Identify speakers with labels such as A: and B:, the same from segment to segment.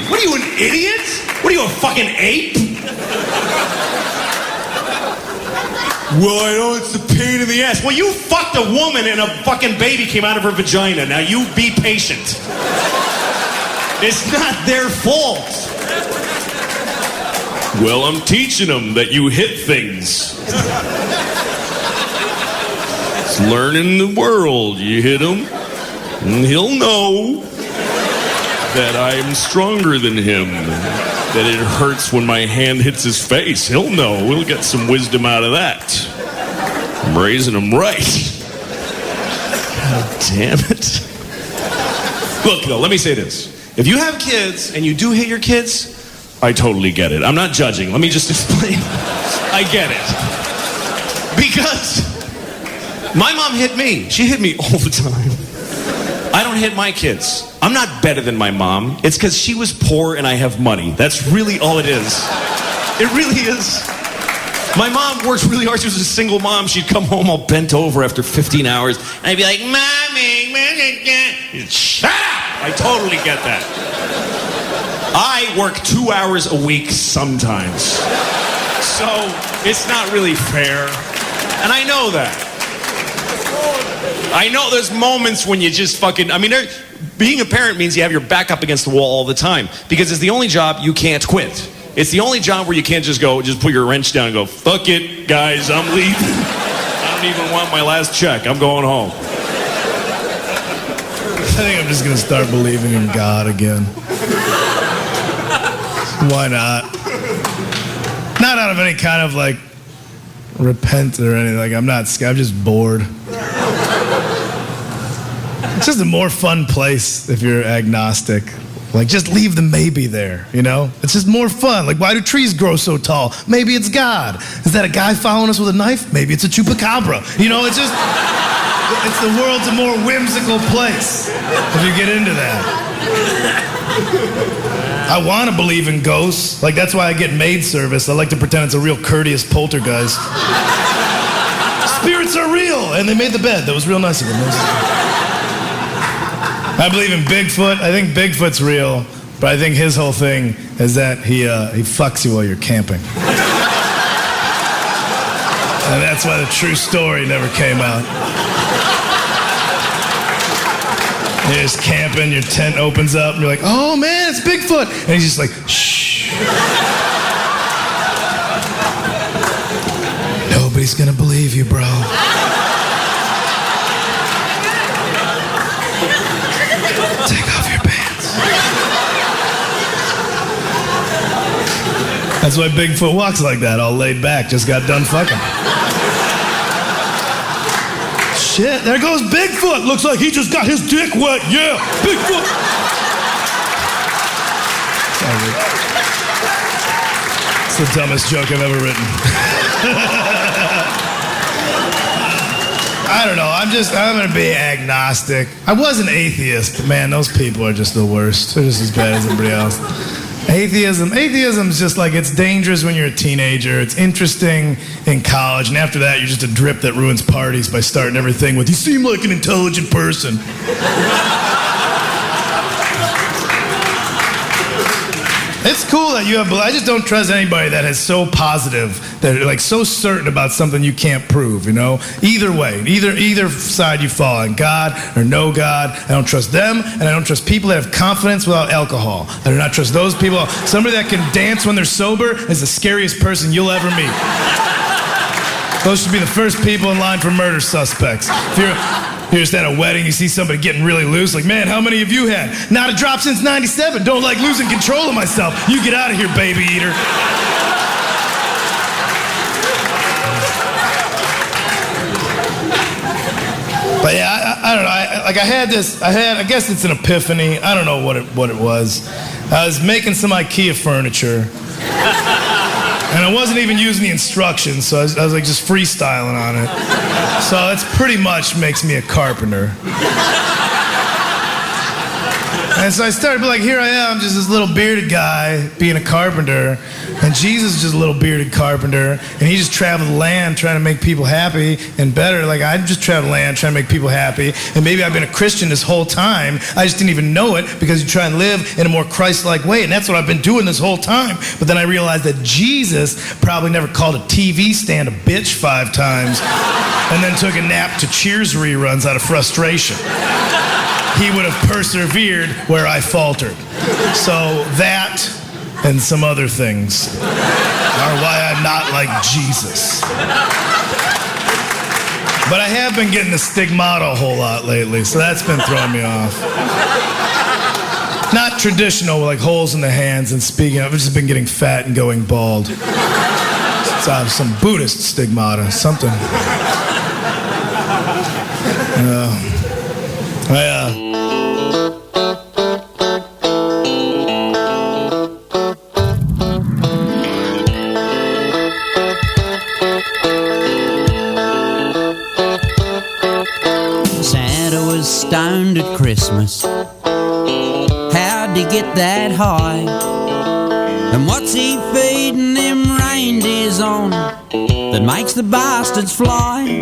A: What are you, an idiot? What are you, a fucking ape? Well, I know it's a pain in the ass. Well, you fucked a woman and a fucking baby came out of her vagina. Now you be patient. It's not their fault. Well, I'm teaching them that you hit things. It's learning the world. You hit him, and he'll know that I'm stronger than him. That it hurts when my hand hits his face. He'll know. We'll get some wisdom out of that. I'm raising him right. God damn it. Look, though, let me say this. If you have kids and you do hit your kids, I totally get it. I'm not judging. Let me just explain. I get it. Because my mom hit me. She hit me all the time. I don't hit my kids. I'm not better than my mom. It's because she was poor and I have money. That's really all it is. It really is. My mom worked really hard. She was a single mom. She'd come home all bent over after 15 hours. And I'd be like, Mommy, shut up! I totally get that. I work 2 hours a week sometimes. So it's not really fair. And I know that. I know there's moments when you just fucking, being a parent means you have your back up against the wall all the time. Because it's the only job you can't quit. It's the only job where you can't just put your wrench down and go, fuck it, guys, I'm leaving. I don't even want my last check. I'm going home.
B: I think I'm just going to start believing in God again. Why not? Not out of any kind of, repent or anything. I'm just bored. It's just a more fun place if you're agnostic. Just leave the maybe there, you know? It's just more fun. Why do trees grow so tall? Maybe it's God. Is that a guy following us with a knife? Maybe it's a chupacabra. You know, it's the world's a more whimsical place if you get into that. I want to believe in ghosts. That's why I get maid service. I like to pretend it's a real courteous poltergeist. Spirits are real. And they made the bed. That was real nice of them. I believe in Bigfoot. I think Bigfoot's real, but I think his whole thing is that he fucks you while you're camping. And that's why the true story never came out. You're just camping, your tent opens up, and you're like, oh man, it's Bigfoot. And he's just like, shh. Nobody's gonna believe you, bro. Take off your pants. That's why Bigfoot walks like that, all laid back, just got done fucking. Shit, there goes Bigfoot. Looks like he just got his dick wet. Yeah, Bigfoot. Sorry. It's the dumbest joke I've ever written. I don't know. I'm going to be agnostic. I was an atheist, but man, those people are just the worst. They're just as bad as everybody else. Atheism's just it's dangerous when you're a teenager. It's interesting in college, and after that, you're just a drip that ruins parties by starting everything with, you seem like an intelligent person. It's cool that you have, I just don't trust anybody that is so positive, that are so certain about something you can't prove, you know? Either way, either side you fall on, God or no God. I don't trust them, and I don't trust people that have confidence without alcohol. I do not trust those people. Somebody that can dance when they're sober is the scariest person you'll ever meet. Those should be the first people in line for murder suspects. If you're just at a wedding, you see somebody getting really loose, man, how many have you had? Not a drop since 97. Don't like losing control of myself. You get out of here, baby eater. But yeah, I don't know. I guess it's an epiphany. I don't know what it was. I was making some IKEA furniture. And I wasn't even using the instructions, so I was just freestyling on it. So that's pretty much makes me a carpenter. And so I started, like, here I am, just this little bearded guy being a carpenter, and Jesus is just a little bearded carpenter, and he just traveled the land trying to make people happy and better. Like, I just traveled the land trying to make people happy, and maybe I've been a Christian this whole time. I just didn't even know it because you try and live in a more Christ-like way, and that's what I've been doing this whole time. But then I realized that Jesus probably never called a TV stand a bitch 5 times and then took a nap to Cheers reruns out of frustration. He would have persevered where I faltered. So that and some other things are why I'm not like Jesus. But I have been getting the stigmata a whole lot lately, so that's been throwing me off. Not traditional, like holes in the hands and speaking. I've just been getting fat and going bald. It's some Buddhist stigmata, something.
C: Santa was stoned at Christmas. How'd he get that high? And what's he feeding them reindeers on that makes the bastards fly?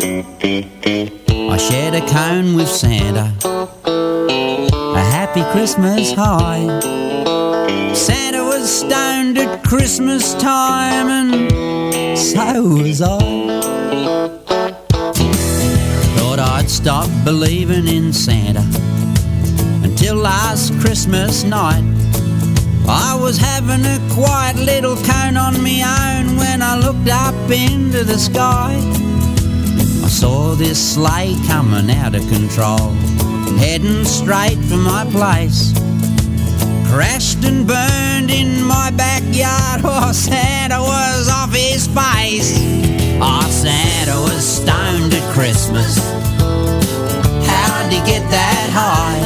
C: I shared a cone with Santa, a happy Christmas high. Santa was stoned at Christmas time, and so was I. Thought I'd stop believing in Santa until last Christmas night. I was having a quiet little cone on me own when I looked up into the sky. I saw this sleigh coming out of control, heading straight for my place. Crashed and burned in my backyard. Oh, Santa was off his face. Oh, Santa was stoned at Christmas. How'd he get that high?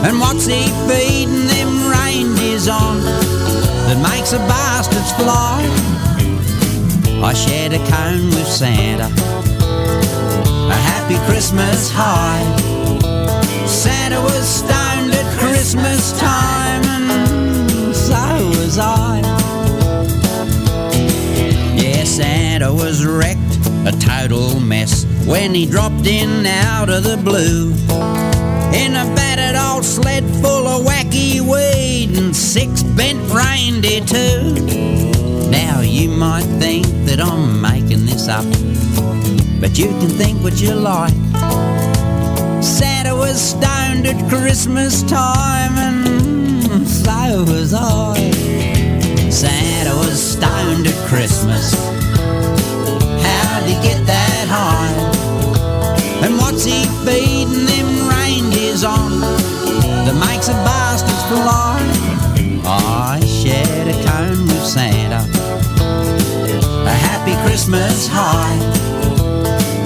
C: And what's he feeding them reindeers on that makes the bastards fly? I shared a cone with Santa, a happy Christmas high. Santa was stoned at Christmas time, and so was I. Yeah, Santa was wrecked, a total mess, when he dropped in out of the blue in a battered old sled full of wacky weed and 6 bent reindeer too. Now you might think that I'm making this up, but you can think what you like. Santa was stoned at Christmas time, and so was I. Santa was stoned at Christmas. How'd he get that high? And what's he feeding them reindeers on that makes the bastards fly? I shared a cone with Santa, a happy Christmas high.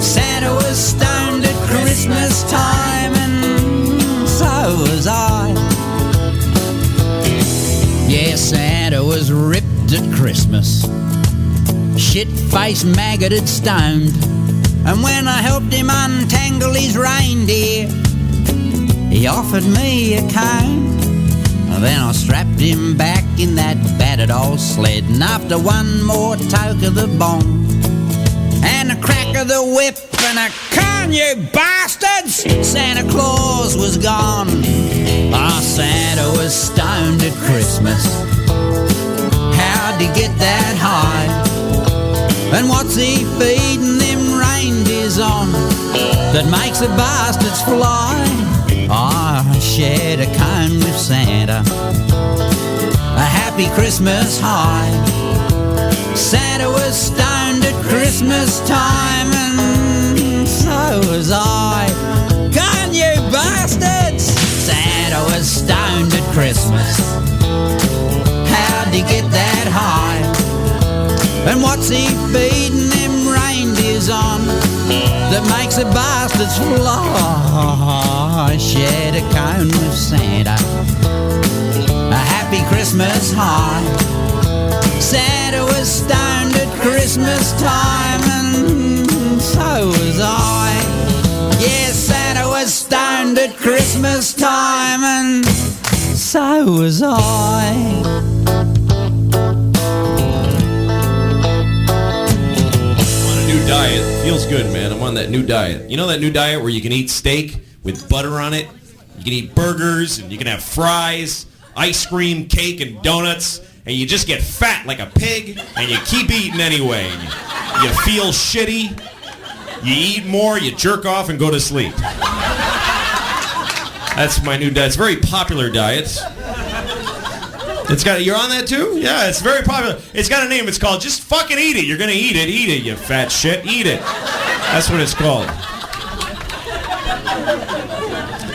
C: Santa was stoned at Christmas time, and so was I. Yeah, Santa was ripped at Christmas, shit-faced, maggoted, stoned. And when I helped him untangle his reindeer, he offered me a cone. Then I strapped him back in that battered old sled, and after one more toke of the bong and a crack of the whip and a "Con, you bastards!" Santa Claus was gone. Ah, Santa was stoned at Christmas. How'd he get that high? And what's he feeding them reindeers on that makes the bastards fly? I shared a cone with Santa, a happy Christmas high. Santa was stoned at Christmas time, and so was I. Con, you bastards! Santa was stoned at Christmas. How'd he get that high? And what's he feeding them reindeers on that makes the bastards fly? I shared a cone with Santa, a happy Christmas high. Santa was stoned at Christmas time, and so was I. Yeah, Santa was stoned at Christmas time, and so was I.
A: New diet. Feels good, man. I'm on that new diet. You know that new diet where you can eat steak with butter on it? You can eat burgers, and you can have fries, ice cream, cake, and donuts, and you just get fat like a pig, and you keep eating anyway. You feel shitty. You eat more, you jerk off, and go to sleep. That's my new diet. It's a very popular diet. You're on that too? Yeah, it's very popular. It's got a name. It's called Just Fucking Eat It. You're going to eat it, you fat shit. Eat it. That's what it's called.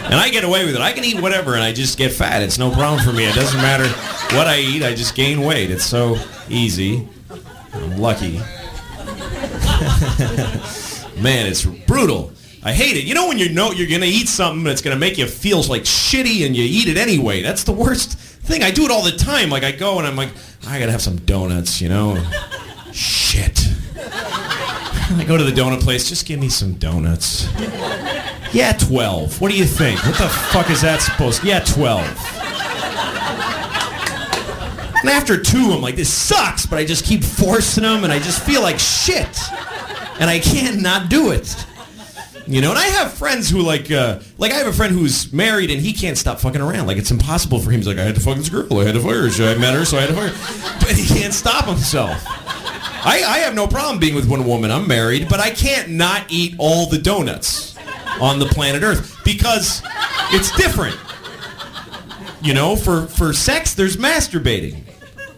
A: And I get away with it. I can eat whatever and I just get fat. It's no problem for me. It doesn't matter what I eat. I just gain weight. It's so easy. I'm lucky. Man, it's brutal. I hate it. You know when you know you're going to eat something that's going to make you feel like shitty and you eat it anyway? That's the worst thing. I do it all the time. Like I go and I'm like, I gotta have some donuts, you know? Shit. I go to the donut place, just give me some donuts. Yeah, 12. What do you think? What the fuck is that supposed to? Yeah, 12. And after 2, I'm like, this sucks, but I just keep forcing them and I just feel like shit. And I can't not do it. You know, and I have friends who like I have a friend who's married and he can't stop fucking around. Like, it's impossible for him. He's like, I had to fuck this girl. I had to fuck her. I met her, so I had to fuck her. But he can't stop himself. I have no problem being with one woman. I'm married, but I can't not eat all the donuts on the planet Earth because it's different. You know, for sex, there's masturbating.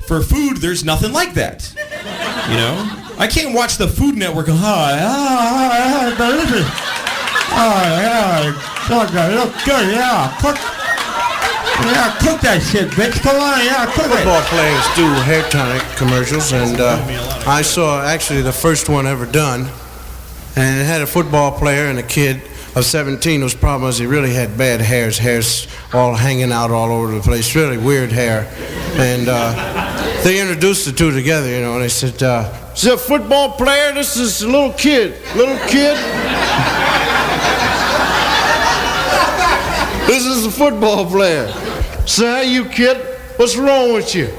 A: For food, there's nothing like that. You know? I can't watch the Food Network go, delicious. Oh, yeah, so good. Look good, yeah. Cook that shit, bitch. Come on, yeah, cook it.
D: Football players do hair tonic commercials, and I saw actually the first one ever done, and it had a football player and a kid of 17 whose problem was he really had bad hairs all hanging out all over the place, really weird hair, and they introduced the two together, you know, and they said, "Is it a football player? This is a little kid. This is a football player. So, hey, you kid, what's wrong with you?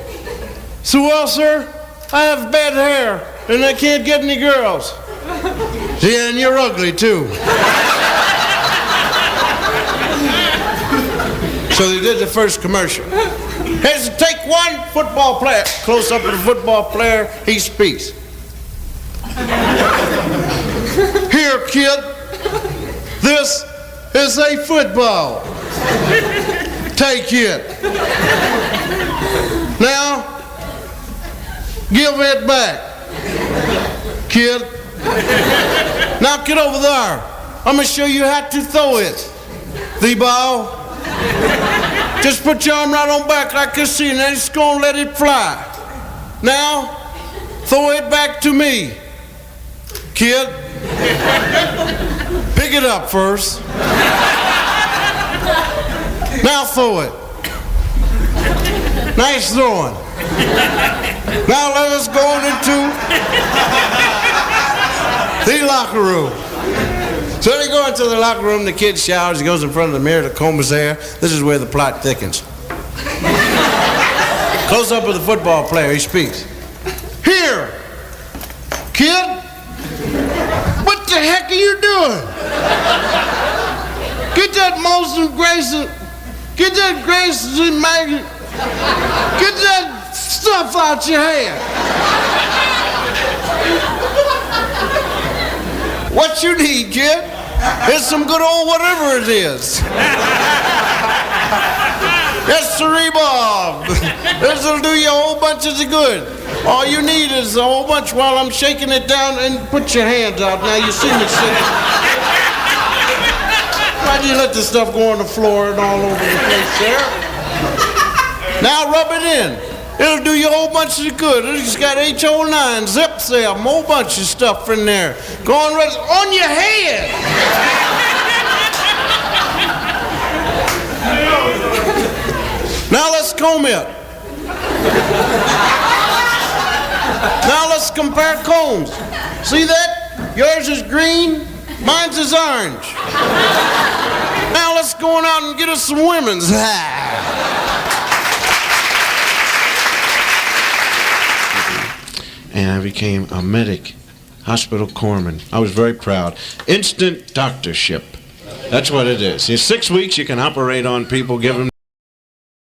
D: So, well, sir, I have bad hair, and I can't get any girls. Yeah, and you're ugly, too." So they did the first commercial. Here's take one football player. Close up to the football player, he speaks. "Here, kid, this is a football. Take it. Now, give it back, kid. Now get over there. I'm going to show you how to throw it. The ball. Just put your arm right on back like this, and then it's going to let it fly. Now, throw it back to me, kid. Pick it up first. Now throw it. Nice throwing. Now let us go into the locker room." So they go into the locker room, the kid showers, he goes in front of the mirror to comb his hair. This is where the plot thickens. Close up with the football player, he speaks. "Here, kid, what the heck are you doing? Get that Molson Grayson, get that Grayson maggot, get that stuff out your hair. What you need, kid, is some good old whatever it is. That's the rebarb. This'll do you a whole bunch of good. All you need is a whole bunch while I'm shaking it down, and put your hands out. Now you see me shaking. Why do you let this stuff go on the floor and all over the place there? Now rub it in. It'll do you a whole bunch of good. It's got HO9, Zip Cell, a whole bunch of stuff in there. Go on, on your head. Now let's comb it. Now let's compare combs. See that? Yours is green, mine's is orange. Now let's go on out and get us some women's. and I became a medic, hospital corpsman. I was very proud. Instant doctorship. That's what it is. In 6 weeks, you can operate on people, give them